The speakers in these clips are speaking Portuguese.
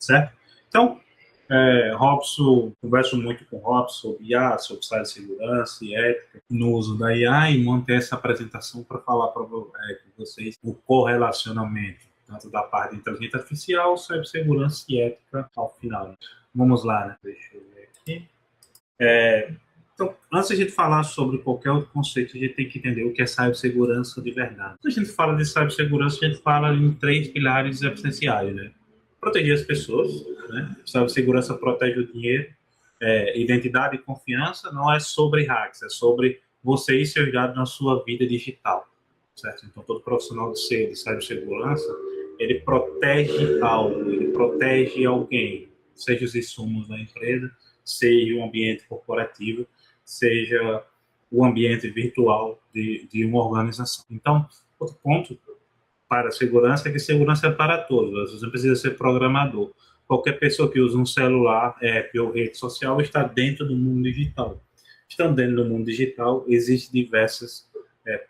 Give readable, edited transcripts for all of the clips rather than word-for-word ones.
certo? Então, Robson, converso muito com o Robson sobre IA, sobre cibersegurança e ética no uso da IA, e manter essa apresentação para falar para vocês o correlacionamento tanto da parte de inteligência artificial, cibersegurança e ética ao final. Vamos lá, né? Deixa eu ver aqui. Então, antes de a gente falar sobre qualquer outro conceito, a gente tem que entender o que é cibersegurança de verdade. Quando a gente fala de cibersegurança, a gente fala em 3 pilares essenciais, né? Proteger as pessoas, né? Cibersegurança protege o dinheiro, identidade e confiança. Não é sobre hacks, é sobre você e seus dados na sua vida digital, certo? Então, todo profissional de cibersegurança, ele protege algo, ele protege alguém, seja os insumos da empresa, seja o ambiente corporativo, seja o ambiente virtual de uma organização. Então, outro ponto para a segurança é que segurança é para todos. Você não precisa ser programador. Qualquer pessoa que usa um celular, app ou rede social está dentro do mundo digital. Estando dentro do mundo digital, existem diversas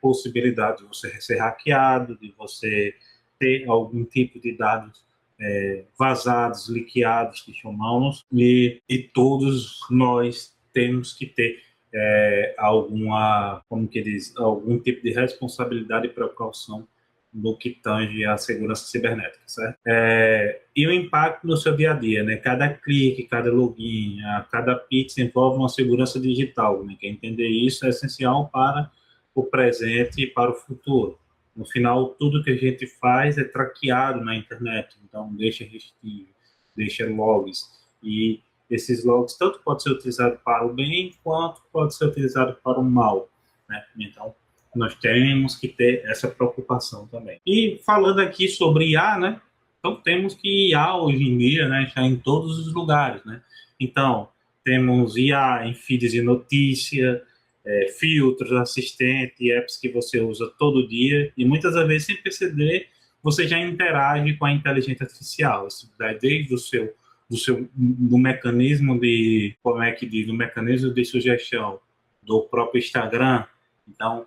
possibilidades de você ser hackeado, de você ter algum tipo de dados vazados, liqueados, que chamamos, e todos nós temos que ter algum tipo de responsabilidade e precaução no que tange a segurança cibernética, certo? E o impacto no seu dia a dia, né? Cada clique, cada login, cada pix envolve uma segurança digital, né? Quem entender isso é essencial para o presente e para o futuro. No final, tudo que a gente faz é traqueado na internet, então deixa registros, deixa logs, e esses logs tanto pode ser utilizado para o bem quanto pode ser utilizado para o mal, né? Então, nós temos que ter essa preocupação também. E falando aqui sobre IA, né? Então temos que IA hoje em dia, né, está em todos os lugares, né? Então temos IA em feeds de notícia, filtros, assistente, apps que você usa todo dia, e muitas vezes sem perceber você já interage com a inteligência artificial. Isso desde do mecanismo de, como é que diz, do mecanismo de sugestão do próprio Instagram. Então,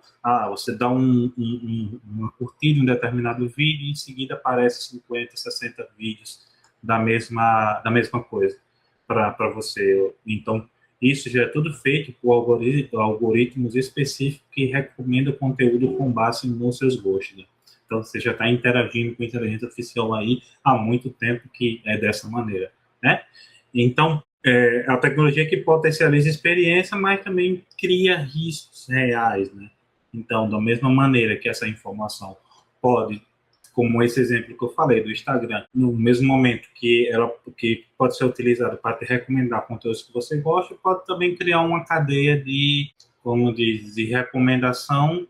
você dá uma curtida em um determinado vídeo e em seguida aparece 50, 60 vídeos da mesma coisa para você. Então, isso já é tudo feito por algoritmos específicos que recomendam conteúdo com base nos seus gostos, né? Então, você já está interagindo com a inteligência artificial aí há muito tempo que é dessa maneira, né? Então, a tecnologia que potencializa a experiência, mas também cria riscos reais, né? Então, da mesma maneira que essa informação pode, como esse exemplo que eu falei do Instagram, no mesmo momento que pode ser utilizado para te recomendar conteúdos que você gosta, pode também criar uma cadeia de recomendação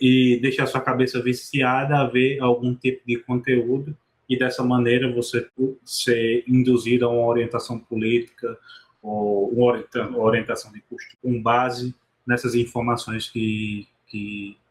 e deixar sua cabeça viciada a ver algum tipo de conteúdo, e dessa maneira você ser induzido a uma orientação política ou uma orientação de custo com base nessas informações que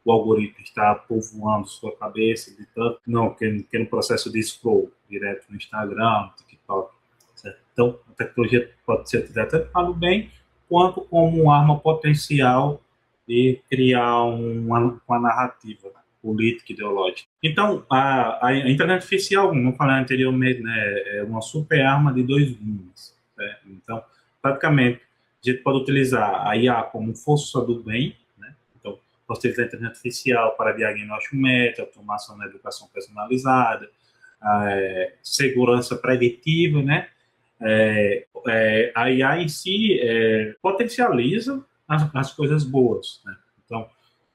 o algoritmo está povoando sua cabeça, de tanto, não, que no processo de scroll direto no Instagram, no TikTok, certo? Então, a tecnologia pode ser utilizada tanto para o bem, quanto como uma arma potencial de criar uma narrativa política, ideológica. Então, a inteligência artificial, como eu falei anteriormente, né, é uma super arma de 2 gumes. Né? Então, praticamente, a gente pode utilizar a IA como força do bem, né? Então, pode utilizar a inteligência artificial para diagnóstico médico, automação na educação personalizada, segurança preditiva, né? A IA em si potencializa as coisas boas, né? Então,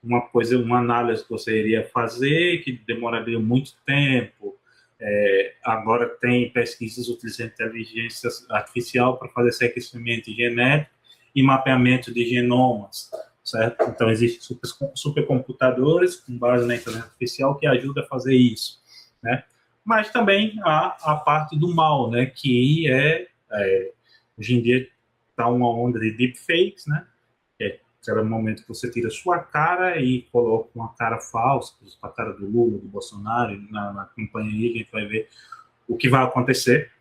uma análise que você iria fazer, que demoraria muito tempo, agora tem pesquisas utilizando inteligência artificial para fazer sequenciamento genético e mapeamento de genomas, certo? Então, existem supercomputadores com base na inteligência artificial que ajuda a fazer isso, né? Mas também há a parte do mal, né? Que hoje em dia está uma onda de deepfakes, né? Aquele momento que você tira sua cara e coloca uma cara falsa, a cara do Lula, do Bolsonaro, na campanha aí, a gente vai ver o que vai acontecer.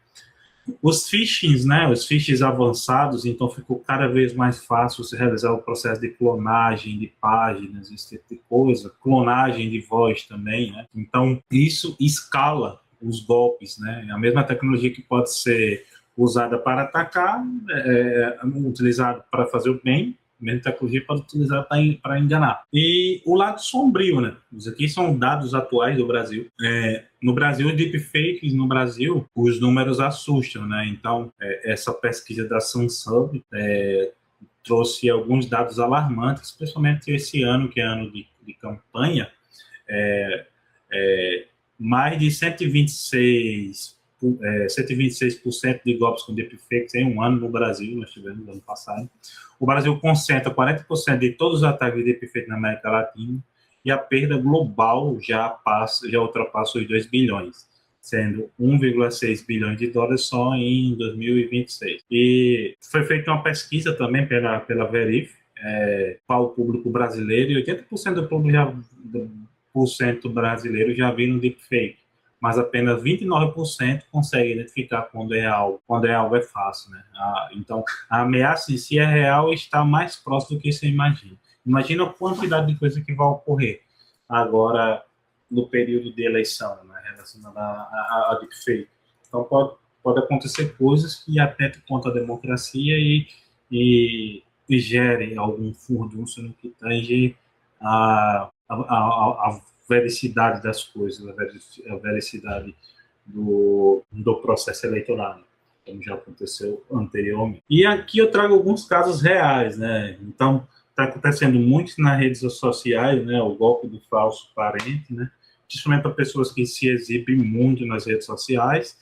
Os phishings, né? Os phishings avançados, então ficou cada vez mais fácil você realizar o processo de clonagem de páginas, esse tipo de coisa, clonagem de voz também, né? Então, isso escala os golpes, né? A mesma tecnologia que pode ser usada para atacar, utilizada para fazer o bem, a mesma tecnologia pode ser utilizada para enganar. E o lado sombrio, né? Isso aqui são dados atuais do Brasil. No Brasil, deepfakes no Brasil, os números assustam, né? Então, essa pesquisa da Sansub trouxe alguns dados alarmantes, especialmente esse ano, que é ano de campanha. Mais de 126% de golpes com deepfakes em um ano no Brasil, nós tivemos no ano passado. O Brasil concentra 40% de todos os ataques de deepfake na América Latina, e a perda global já ultrapassa os 2 bilhões, sendo 1,6 bilhões de dólares só em 2026. E foi feita uma pesquisa também pela Verif, para o público brasileiro, e 80% do público brasileiro já viram deepfake, mas apenas 29% consegue identificar quando é real. Quando é algo é fácil, né? Então, a ameaça em si é real e está mais próximo do que você imagina. Imagina a quantidade de coisa que vai ocorrer agora no período de eleição, né, relacionada a deepfake. Então, pode acontecer coisas que atentem contra a democracia e gerem algum furdúncio no que tange a vericidade das coisas, a vericidade do processo eleitoral, como já aconteceu anteriormente. E aqui eu trago alguns casos reais, né? Então, está acontecendo muito nas redes sociais, né? O golpe do falso parente, né? Principalmente para pessoas que se exibem muito nas redes sociais.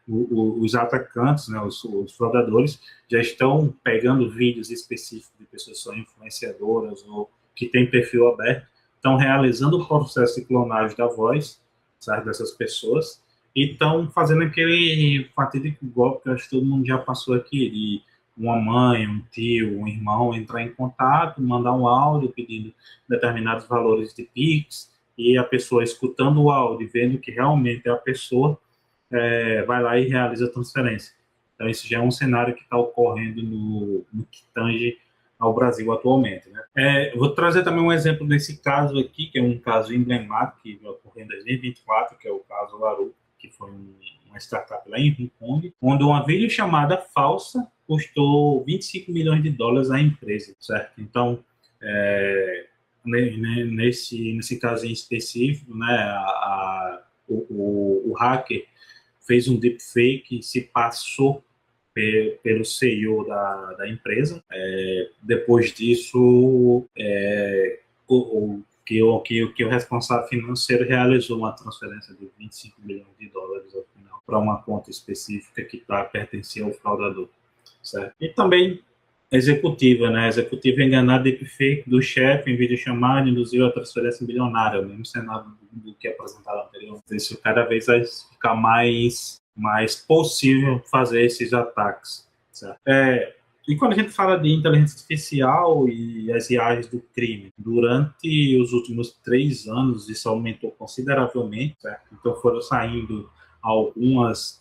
Os atacantes, né, os fraudadores, já estão pegando vídeos específicos de pessoas que são influenciadoras ou que têm perfil aberto, estão realizando o processo de clonagem da voz, sabe, dessas pessoas, e estão fazendo aquele fatídico golpe que eu acho que todo mundo já passou aqui, de uma mãe, um tio, um irmão entrar em contato, mandar um áudio pedindo determinados valores de Pix, e a pessoa escutando o áudio, vendo que realmente é a pessoa, vai lá e realiza a transferência. Então, isso já é um cenário que está ocorrendo no que tange ao Brasil atualmente, né? Vou trazer também um exemplo desse caso aqui, que é um caso emblemático que ocorreu em 2024, que é o caso Laru, que foi uma startup lá em Hong Kong, onde uma videochamada falsa custou 25 milhões de dólares à empresa, certo? Então, nesse caso em específico, né, o hacker fez um deepfake, se passou pelo CEO da empresa. Depois disso, o responsável financeiro realizou uma transferência de 25 milhões de dólares ao final para uma conta específica que pertencia ao fraudador, certo? E também executiva, né? Executiva enganar deepfake do chefe em videochamada induziu a transferência bilionária, o mesmo cenário do que apresentado anteriormente. Isso cada vez vai ficar mais possível fazer esses ataques, certo? E quando a gente fala de inteligência artificial e as IAs do crime, durante os últimos 3 anos isso aumentou consideravelmente, certo? Então foram saindo algumas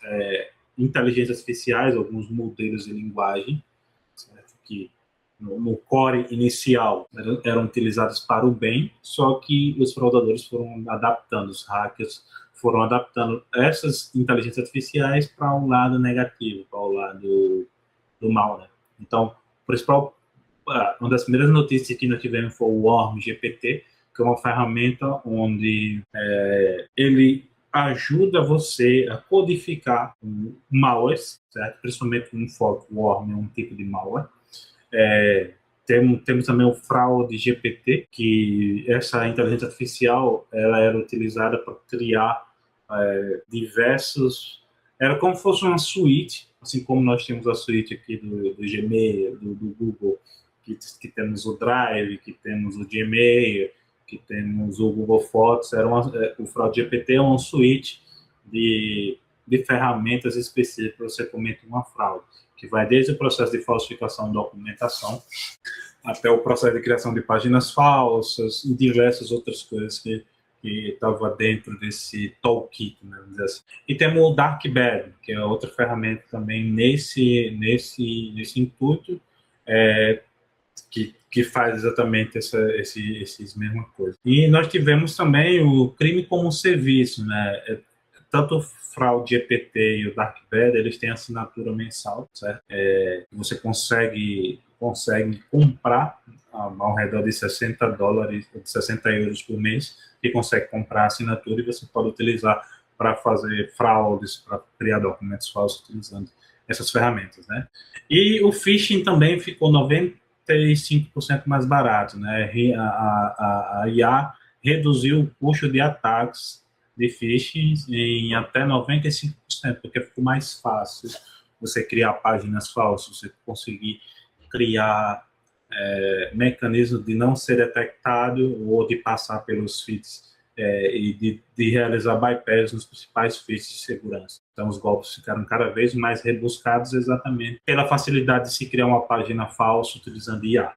inteligências artificiais, alguns modelos de linguagem, certo? Que no core inicial eram utilizados para o bem, só que os fraudadores foram adaptando, os hackers foram adaptando essas inteligências artificiais para um lado negativo, para o lado do mal, né? Então, uma das primeiras notícias que nós tivemos foi o Worm GPT, que é uma ferramenta onde ele ajuda você a codificar malwares, certo? Principalmente um fork worm, um tipo de malware. Temos também o Fraude GPT, que essa inteligência artificial ela era utilizada para criar diversos... Era como se fosse uma suíte, assim como nós temos a suíte aqui do Gmail, do Google, que temos o Drive, que temos o Gmail, que temos o Google Fotos. O Fraude GPT é uma suíte de ferramentas específicas para você cometer uma fraude, que vai desde o processo de falsificação de documentação até o processo de criação de páginas falsas e diversas outras coisas que estava dentro desse toolkit, né, vamos dizer assim. E temos o Darkbed, que é outra ferramenta também nesse intuito, que faz exatamente esses mesmas coisas. E nós tivemos também o crime como serviço, né? tanto o fraude GPT e o Dark Web, eles têm assinatura mensal, certo? Você consegue comprar ao redor de $60, de 60 euros por mês, e consegue comprar a assinatura e você pode utilizar para fazer fraudes, para criar documentos falsos utilizando essas ferramentas, né? E o phishing também ficou 95% mais barato, né? A IA reduziu o custo de ataques de phishing em até 95%, porque ficou mais fácil você criar páginas falsas, você conseguir criar mecanismos de não ser detectado ou de passar pelos feeds e de realizar bypass nos principais feeds de segurança. Então, os golpes ficaram cada vez mais rebuscados exatamente pela facilidade de se criar uma página falsa utilizando IA.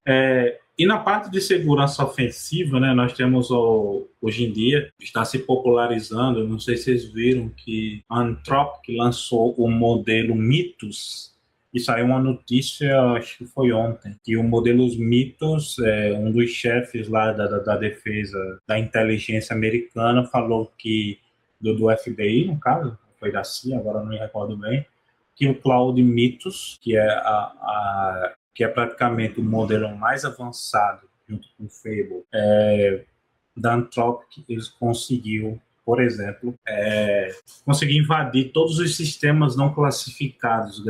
E na parte de segurança ofensiva, né, nós temos hoje em dia, está se popularizando, não sei se vocês viram que a Anthropic lançou o modelo Mythos, e saiu uma notícia, acho que foi ontem, que o modelo Mythos, um dos chefes lá da defesa da inteligência americana, falou que, do FBI, no caso, foi da CIA, agora não me recordo bem, que o Cloud Mythos, que é praticamente o modelo mais avançado, junto com o Fable, da Anthropic, eles conseguiu, por exemplo, conseguir invadir todos os sistemas não classificados,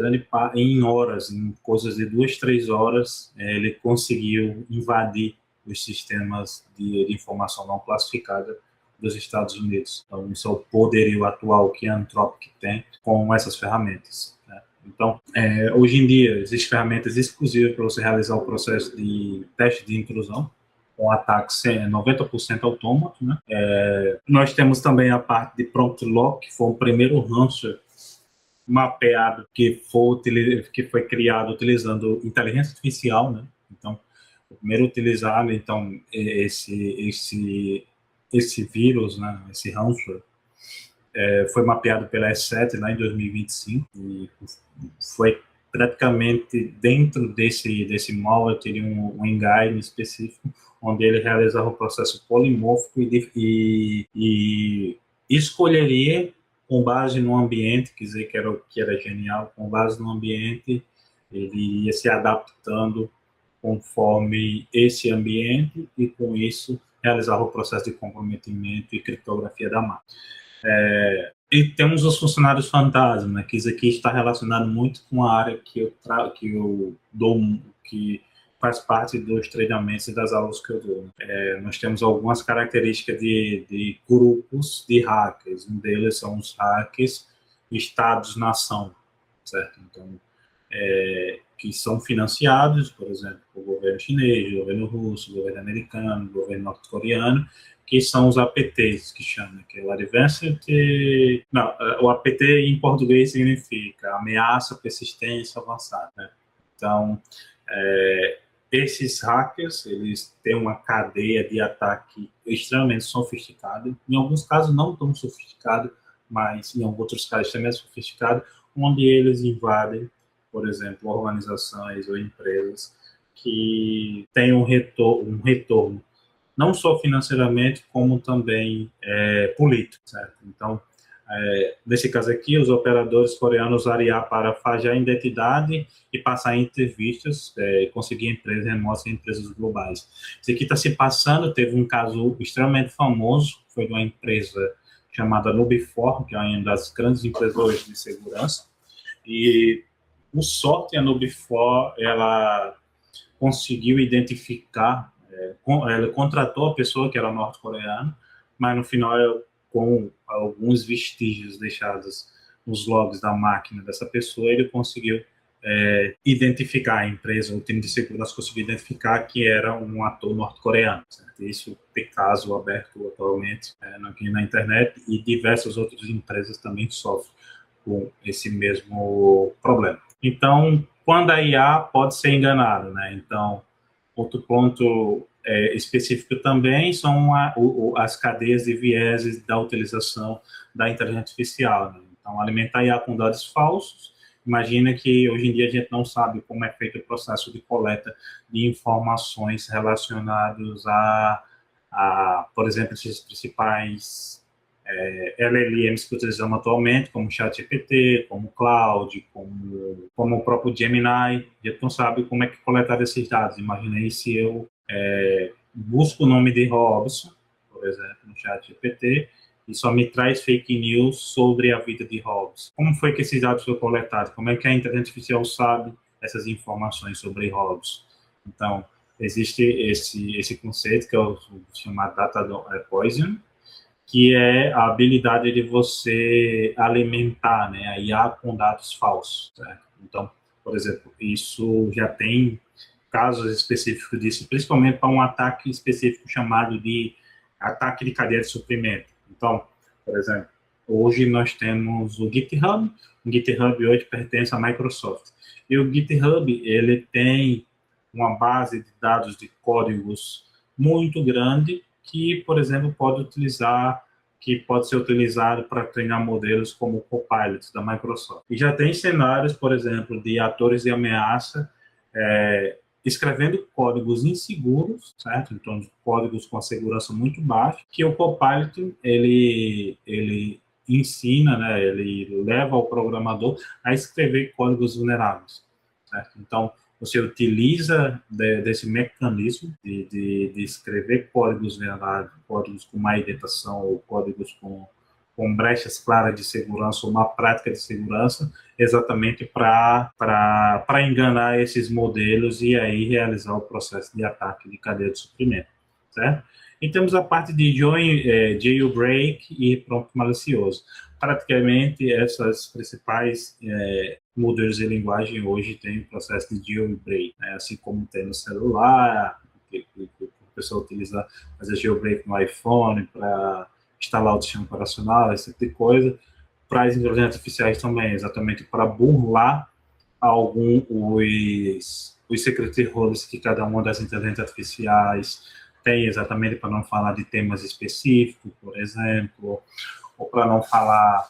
em horas, em coisas de 2, 3 horas, ele conseguiu invadir os sistemas de informação não classificada dos Estados Unidos. Então, isso é o poderio atual que a Anthropic tem com essas ferramentas, né? Então, hoje em dia, existem ferramentas exclusivas para você realizar o processo de teste de intrusão, com ataques 90% autômato, né? Nós temos também a parte de Prompt Lock, que foi o primeiro ransomware mapeado que foi criado utilizando inteligência artificial, né? Então, o primeiro utilizado, então, esse vírus, né? Esse ransomware, foi mapeado pela E7 lá em 2025 e foi praticamente dentro desse malware teria um engine específico onde ele realizava o processo polimórfico e escolheria com base no ambiente, quer dizer que era genial, com base no ambiente ele ia se adaptando conforme esse ambiente e com isso realizava o processo de comprometimento e criptografia da máquina. E temos os funcionários fantasma, né, que isso aqui está relacionado muito com a área que eu dou, que faz parte dos treinamentos e das aulas que eu dou. Nós temos algumas características de grupos de hackers. Um deles são os hackers Estados-nação, certo? Então, que são financiados, por exemplo, pelo governo chinês, governo russo, governo americano, governo norte-coreano, que são os APTs, que chama, que é o Advanced... Não, o APT em português significa ameaça, persistência avançada, né? Então, esses hackers, eles têm uma cadeia de ataque extremamente sofisticada, em alguns casos não tão sofisticado, mas em outros casos também é sofisticado, onde eles invadem, por exemplo, organizações ou empresas que têm um retorno não só financeiramente, como também político, certo? Então, nesse caso aqui, os operadores coreanos usaram IA para fazer a identidade e passar entrevistas, conseguir empresas remotas e empresas globais. Isso aqui está se passando, teve um caso extremamente famoso, foi de uma empresa chamada Nubifor, que é uma das grandes empresas hoje de segurança, e por sorte a Nubifor, ela conseguiu identificar, ela contratou a pessoa que era norte-coreana, mas no final, com alguns vestígios deixados nos logs da máquina dessa pessoa, ele conseguiu identificar a empresa, o time de segurança conseguiu identificar que era um ator norte-coreano. Certo? Isso tem caso aberto atualmente aqui na internet e diversas outras empresas também sofrem com esse mesmo problema. Então, quando a IA pode ser enganada, né? Então, outro ponto específico também são as cadeias de vieses da utilização da inteligência artificial, né? Então, alimentar a IA com dados falsos. Imagina que hoje em dia a gente não sabe como é feito o processo de coleta de informações relacionadas por exemplo, esses principais LLMs que utilizamos atualmente, como o ChatGPT, como o Claude, como o próprio Gemini. A gente não sabe como é que coletar esses dados. Imaginei se eu busco o nome de Robson, por exemplo, no ChatGPT, e só me traz fake news sobre a vida de Robson. Como foi que esses dados foram coletados? Como é que a inteligência artificial sabe essas informações sobre Robson? Então, existe esse conceito que é o chamado data poisoning, que é a habilidade de você alimentar, né, a IA com dados falsos. Certo? Então, por exemplo, isso já tem casos específicos disso, principalmente para um ataque específico chamado de ataque de cadeia de suprimento. Então, por exemplo, hoje nós temos o GitHub. O GitHub hoje pertence à Microsoft. E o GitHub, ele tem uma base de dados de códigos muito grande que, por exemplo, pode ser utilizado para treinar modelos como o Copilot da Microsoft. E já tem cenários, por exemplo, de atores de ameaça escrevendo códigos inseguros, certo? Então, códigos com a segurança muito baixa, que o Copilot, ele ensina, né? Ele leva o programador a escrever códigos vulneráveis, certo? Então, você utiliza desse mecanismo de escrever códigos vulneráveis, códigos com má indentação ou códigos com brechas claras de segurança ou uma prática de segurança, exatamente para enganar esses modelos e aí realizar o processo de ataque de cadeia de suprimento, certo? E temos a parte de jailbreak e prompt malicioso. Praticamente, essas principais modelos de linguagem hoje têm o processo de jailbreak, né? Assim como tem no celular, que o pessoal utiliza fazer jailbreak no iPhone para instalar o sistema operacional, esse tipo de coisa. Para as inteligências artificiais também, exatamente para burlar os secret roles que cada uma das inteligências artificiais tem, exatamente para não falar de temas específicos, por exemplo, ou para não falar,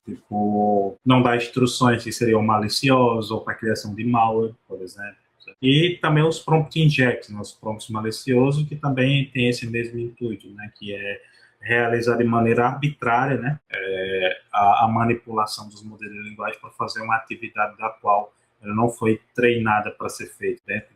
não dar instruções que seriam maliciosas, ou para a criação de malware, por exemplo. E também os prompt injects, né, os prompts maliciosos, que também tem esse mesmo intuito, né, que é realizar de maneira arbitrária, né, a manipulação dos modelos de linguagem para fazer uma atividade da qual ela não foi treinada para ser feita dentro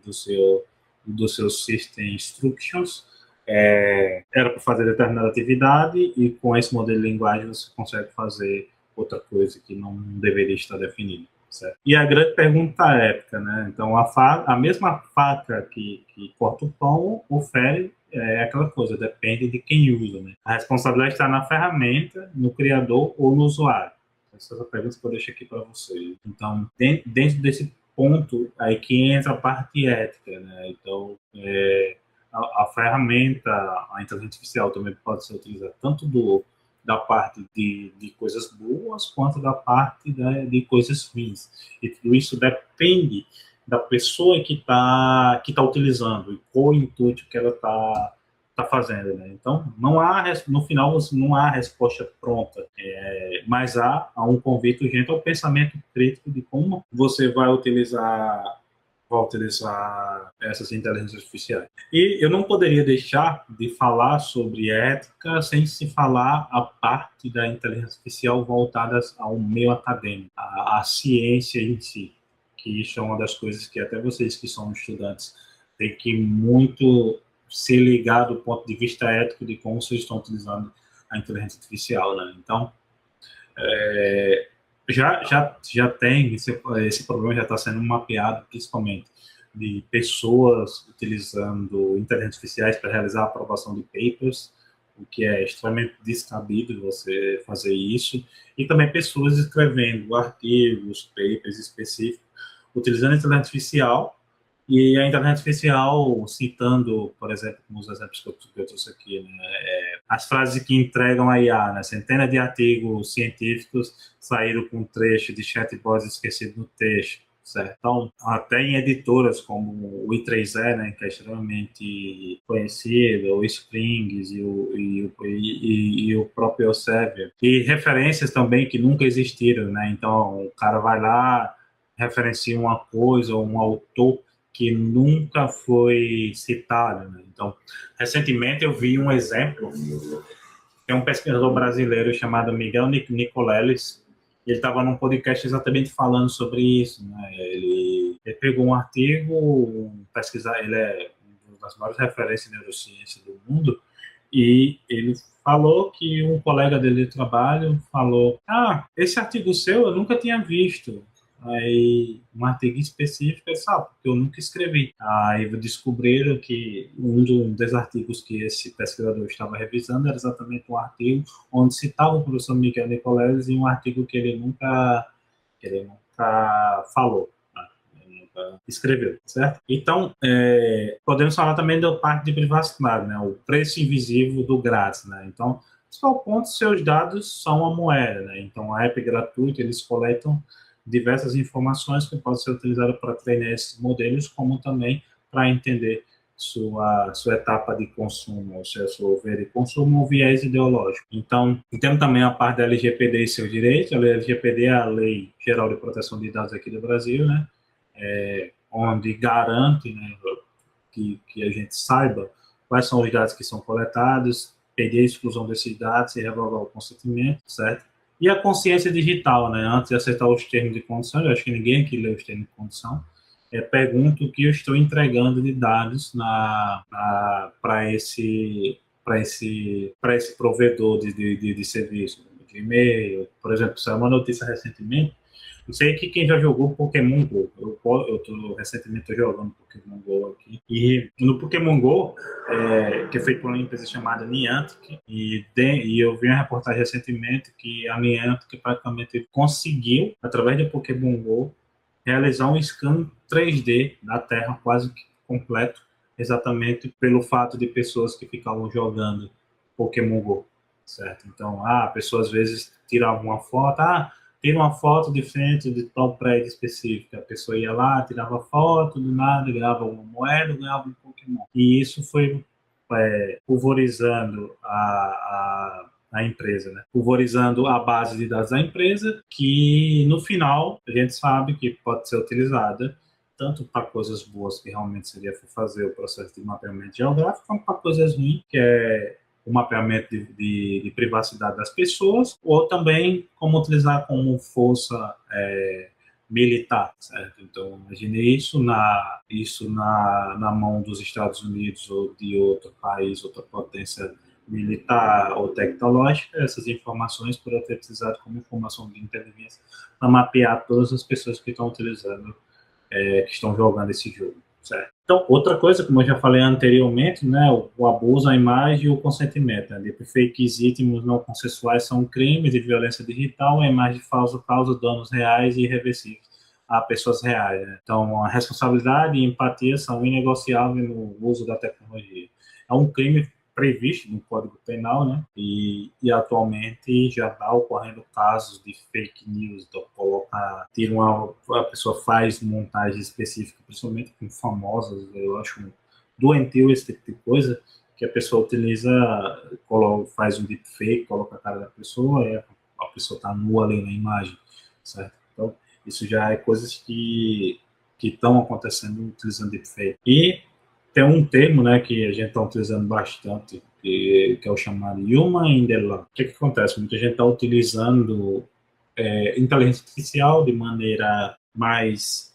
do seu System Instructions. Era para fazer determinada atividade e com esse modelo de linguagem você consegue fazer outra coisa que não deveria estar definida. Certo? E a grande pergunta ética, né? Então, a mesma faca que corta o pão, o fere, é aquela coisa, depende de quem usa, né? A responsabilidade está na ferramenta, no criador ou no usuário. Essa é a pergunta que eu deixo aqui para vocês. Então, dentro desse ponto, aí que entra a parte ética, né? Então, a ferramenta, a inteligência artificial também pode ser utilizada tanto da parte de coisas boas quanto da parte de coisas ruins. E tudo isso depende da pessoa que tá utilizando e qual o intuito que ela tá fazendo, né? Então, no final, não há resposta pronta, mas há um convite urgente ao pensamento crítico de como você vai utilizar essas inteligências artificiais. E eu não poderia deixar de falar sobre ética sem se falar a parte da inteligência artificial voltada ao meio acadêmico, à ciência em si, que isso é uma das coisas que até vocês que são estudantes têm que muito se ligar do ponto de vista ético de como vocês estão utilizando a inteligência artificial, né? Então, já tem, esse problema já está sendo mapeado, principalmente de pessoas utilizando inteligências artificiais para realizar a aprovação de papers, o que é extremamente descabido você fazer isso, e também pessoas escrevendo artigos, papers específicos, utilizando a inteligência artificial, e a inteligência artificial citando, por exemplo, como os exemplos que eu trouxe aqui, né, as frases que entregam a IA, né, centenas de artigos científicos saíram com um trecho de chatbots esquecido no texto, certo? Então, até em editoras como o i3E, né, que é extremamente conhecido, o Springs e o próprio Elsevier, e referências também que nunca existiram, né? Então, o cara vai lá, referencia uma coisa ou um autor que nunca foi citado, né? Então, recentemente eu vi um exemplo Tem um pesquisador brasileiro chamado Miguel Nicoleles, ele estava num podcast exatamente falando sobre isso, né? Ele pegou um artigo, ele é uma das maiores referências em neurociência do mundo, e ele falou que um colega dele de trabalho falou: esse artigo seu eu nunca tinha visto. Aí, um artigo específico, ele sabe, porque eu nunca escrevi. Aí descobriram que um dos artigos que esse pesquisador estava revisando era exatamente um artigo onde citava o professor Miguel Nicoleles em um artigo que ele nunca falou, né? Ele nunca escreveu, certo? Então, podemos falar também da parte de privacidade, né? O preço invisível do grátis, né? Então, só o ponto, seus dados são a moeda, né? Então, a app gratuita, eles coletam diversas informações que podem ser utilizadas para treinar esses modelos, como também para entender sua etapa de consumo, ou seja, sua ver de consumo ou viés ideológico. Então, temos também a parte da LGPD e seus direitos. A LGPD é a Lei Geral de Proteção de Dados aqui do Brasil, né? Onde garante, né, que a gente saiba quais são os dados que são coletados, pedir a exclusão desses dados e revogar o consentimento, certo? E a consciência digital, né? Antes de aceitar os termos de condição, eu acho que ninguém aqui lê os termos de condição, pergunto o que eu estou entregando de dados para esse provedor de serviço, de e-mail. Por exemplo, saiu uma notícia recentemente, não sei que quem já jogou Pokémon GO. Eu recentemente jogando Pokémon GO aqui. E no Pokémon GO, que é feito por uma empresa chamada Niantic, e eu vi uma reportagem recentemente que a Niantic praticamente conseguiu, através do Pokémon GO, realizar um scan 3D da Terra quase que completo, exatamente pelo fato de pessoas que ficavam jogando Pokémon GO, certo? Então, a pessoa às vezes tirava uma foto, tira uma foto de frente de tal prédio específico. A pessoa ia lá, tirava foto, do nada, ganhava uma moeda, ganhava um Pokémon. E isso foi pulverizando a empresa, né? Pulverizando a base de dados da empresa, que no final a gente sabe que pode ser utilizada tanto para coisas boas, que realmente seria fazer o processo de mapeamento geográfico, como para coisas ruins, que é o mapeamento de privacidade das pessoas, ou também como utilizar como força militar, certo? Então, imagine isso na mão dos Estados Unidos ou de outro país, outra potência militar ou tecnológica. Essas informações podem ser utilizadas como informação de inteligência para mapear todas as pessoas que estão utilizando, que estão jogando esse jogo, certo? Então, outra coisa, como eu já falei anteriormente, né, o abuso à imagem e o consentimento, né, de fakes íntimos não consensuais são crimes de violência digital, a imagem falsa causa danos reais e irreversíveis a pessoas reais, né? Então, a responsabilidade e empatia são inegociáveis no uso da tecnologia. É um crime previsto no Código Penal, né? E atualmente já está ocorrendo casos de fake news, então a pessoa faz montagem específica, principalmente com famosas, eu acho doentio esse tipo de coisa, que a pessoa utiliza, faz um deepfake, coloca a cara da pessoa e a pessoa está nua ali na imagem, certo? Então, isso já é coisas que estão acontecendo utilizando deepfake. E tem um termo, né, que a gente está utilizando bastante, que é o chamado Human in the Loop. O que acontece? Muita gente está utilizando inteligência artificial de maneira mais,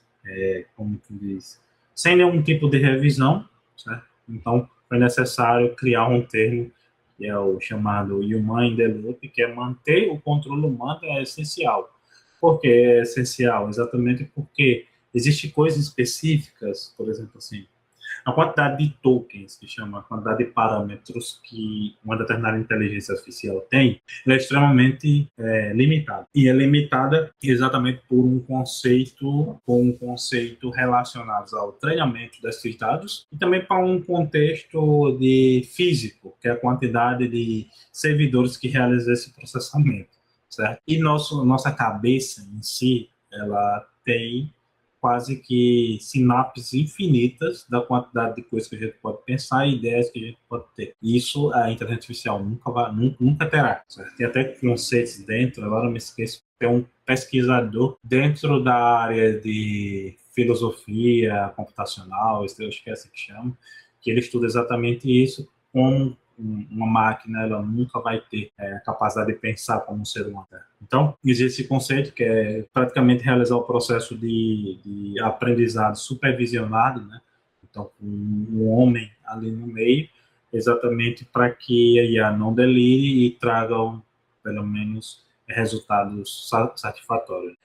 como que diz, sem nenhum tipo de revisão, certo? Então, foi necessário criar um termo que é o chamado Human in the Loop, que é manter o controle humano, é essencial. Por que é essencial? Exatamente porque existem coisas específicas, por exemplo, assim, a quantidade de tokens, que chama a quantidade de parâmetros que uma determinada inteligência artificial tem, ela é extremamente limitada. E é limitada exatamente por um conceito relacionado ao treinamento desses dados e também para um contexto de físico, que é a quantidade de servidores que realizam esse processamento, certo? E nossa cabeça em si, ela tem quase que sinapses infinitas da quantidade de coisas que a gente pode pensar e ideias que a gente pode ter. Isso a inteligência artificial nunca terá. Certo? Tem até conceitos dentro, agora me esqueço, tem um pesquisador dentro da área de filosofia computacional, eu acho que é assim que chama, que ele estuda exatamente isso, uma máquina ela nunca vai ter a capacidade de pensar como um ser humano. Então, existe esse conceito que é praticamente realizar o processo de aprendizado supervisionado, né? Então, com um homem ali no meio, exatamente para que a IA não delire e traga, pelo menos, resultados satisfatórios.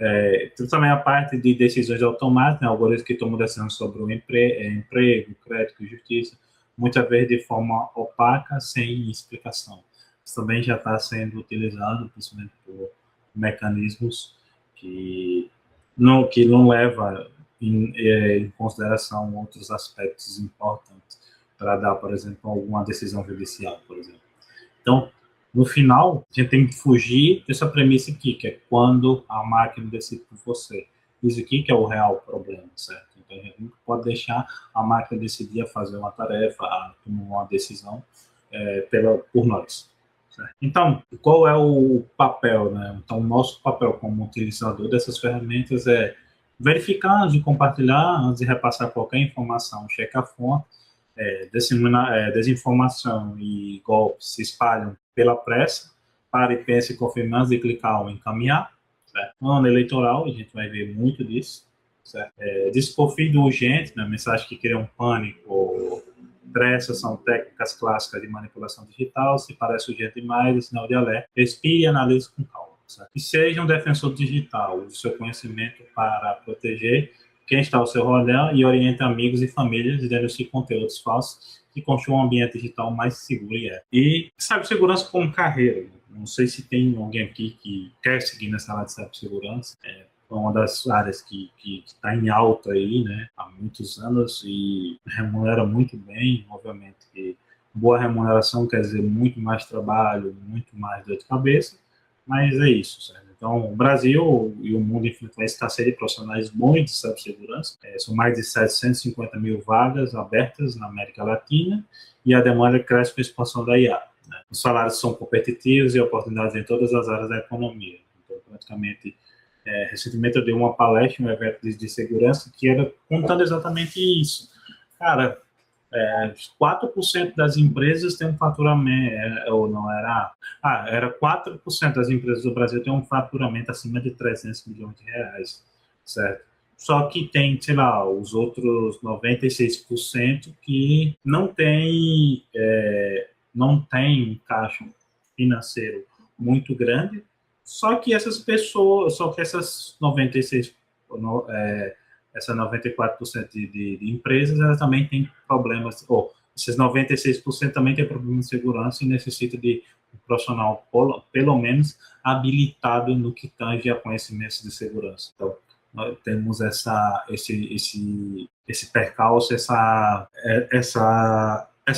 Tem também a parte de decisões automáticas, né? Algoritmos que tomam decisões sobre o emprego, crédito e justiça, muitas vezes de forma opaca, sem explicação. Isso também já está sendo utilizado, principalmente por mecanismos que não leva em consideração outros aspectos importantes para dar, por exemplo, alguma decisão judicial, por exemplo. Então, no final, a gente tem que fugir dessa premissa aqui, que é quando a máquina decide por você. Isso aqui que é o real problema, certo? Então, a gente nunca pode deixar a máquina decidir a fazer uma tarefa, a tomar uma decisão por nós. Certo? Então, qual é o papel, né? Então, o nosso papel como utilizador dessas ferramentas é verificar antes de compartilhar, antes de repassar qualquer informação, checar a fonte, desinformação e golpes se espalham pela pressa. Pare, pense, confirme antes de clicar ou encaminhar. Certo? No ano eleitoral, a gente vai ver muito disso. Desconfie do urgente, né? Mensagem que criam pânico, pressa, são técnicas clássicas de manipulação digital. Se parece urgente demais, é sinal de alerta. Respire e analise com calma. Certo? E seja um defensor digital. Use seu conhecimento para proteger quem está ao seu redor e orienta amigos e famílias, denuncie conteúdos falsos que construam um ambiente digital mais seguro e ético. E cibersegurança como carreira. Não sei se tem alguém aqui que quer seguir nessa área de cibersegurança. É uma das áreas que está em alta aí, né, há muitos anos e remunera muito bem, obviamente. E boa remuneração quer dizer muito mais trabalho, muito mais dor de cabeça, mas é isso, certo? Então, o Brasil e o mundo enfrentam a escassez de profissionais bons de cibersegurança. São mais de 750 mil vagas abertas na América Latina e a demanda cresce com a expansão da IA. Né? Os salários são competitivos e oportunidades em todas as áreas da economia. Então, praticamente, recentemente eu dei uma palestra, um evento de segurança, que era contando exatamente isso. Cara, 4% das empresas têm um faturamento, ou não era? Era 4% das empresas do Brasil têm um faturamento acima de 300 milhões de reais, certo? Só que tem, sei lá, os outros 96% que não tem um caixa financeiro muito grande, só que essas 94% de empresas, elas também têm problemas, esses 96% também têm problemas de segurança e necessita de um profissional, pelo menos, habilitado no que tange a conhecimentos de segurança. Então, nós temos esse percalço, essa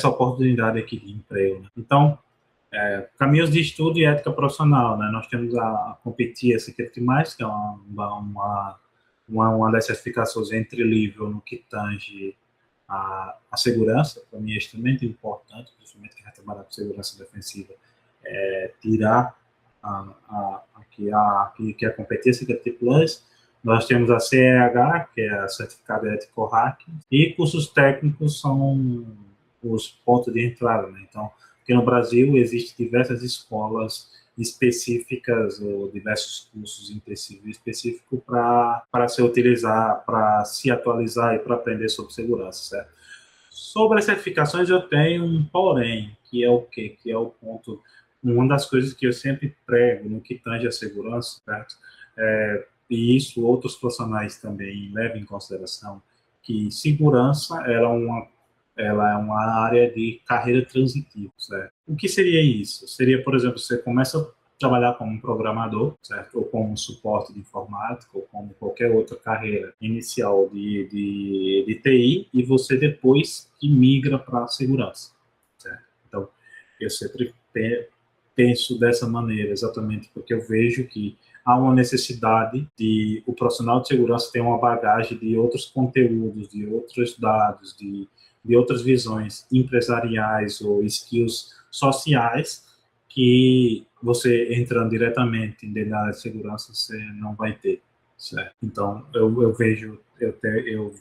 oportunidade aqui de emprego. Né? Então, caminhos de estudo e ética profissional. Né? Nós temos a Competir Security+, que é uma das certificações entre-nível no que tange a segurança. Para mim é extremamente importante, principalmente quem vai trabalhar com segurança defensiva, tirar que a competência que é T+. Nós temos a CEH, que é a Certificado Ético Hacking, e cursos técnicos são os pontos de entrada. Né? Então, aqui no Brasil existem diversas escolas específicas ou diversos cursos intensivos específicos para se utilizar, para se atualizar e para aprender sobre segurança, certo? Sobre as certificações eu tenho um porém, que é o quê? Que é o ponto, uma das coisas que eu sempre prego no que tange a segurança, certo? E isso outros profissionais também levam em consideração, que segurança ela é uma área de carreira transitiva, certo? O que seria isso? Seria, por exemplo, você começa a trabalhar como programador, certo? Ou como suporte de informática, ou como qualquer outra carreira inicial de TI, e você depois migra para a segurança, certo? Então, eu sempre penso dessa maneira, exatamente porque eu vejo que há uma necessidade de o profissional de segurança ter uma bagagem de outros conteúdos, de outros dados, de outras visões empresariais ou skills sociais que você entrando diretamente dentro da área de segurança você não vai ter, certo? Então eu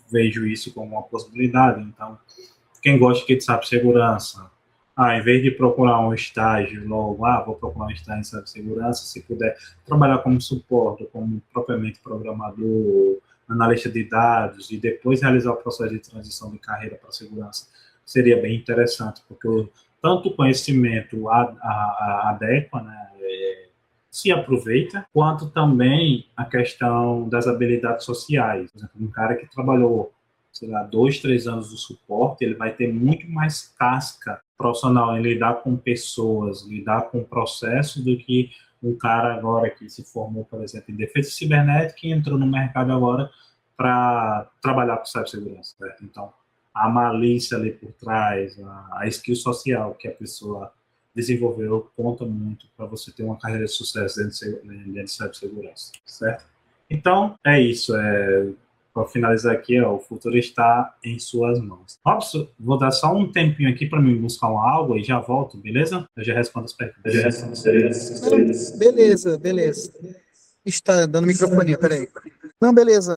vejo isso como uma possibilidade. Então quem gosta de segurança, em vez de procurar um estágio logo, vou procurar um estágio em cibersegurança, se puder trabalhar como suporte, como propriamente programador, analista de dados, e depois realizar o processo de transição de carreira para segurança, seria bem interessante, porque tanto o conhecimento adequa, né, se aproveita, quanto também a questão das habilidades sociais. Por exemplo, um cara que trabalhou, sei lá, 2, 3 anos do suporte, ele vai ter muito mais casca profissional em lidar com pessoas, lidar com processos, do que um cara agora que se formou, por exemplo, em defesa cibernética e entrou no mercado agora para trabalhar com cibersegurança, certo? Então, a malícia ali por trás, a skill social que a pessoa desenvolveu conta muito para você ter uma carreira de sucesso dentro de cibersegurança, certo? Então, é isso. Para finalizar aqui, o futuro está em suas mãos. Robson, vou dar só um tempinho aqui para mim buscar uma água e já volto, beleza? Eu já respondo as perguntas. Não, beleza. Está dando microfone, peraí. Não, beleza.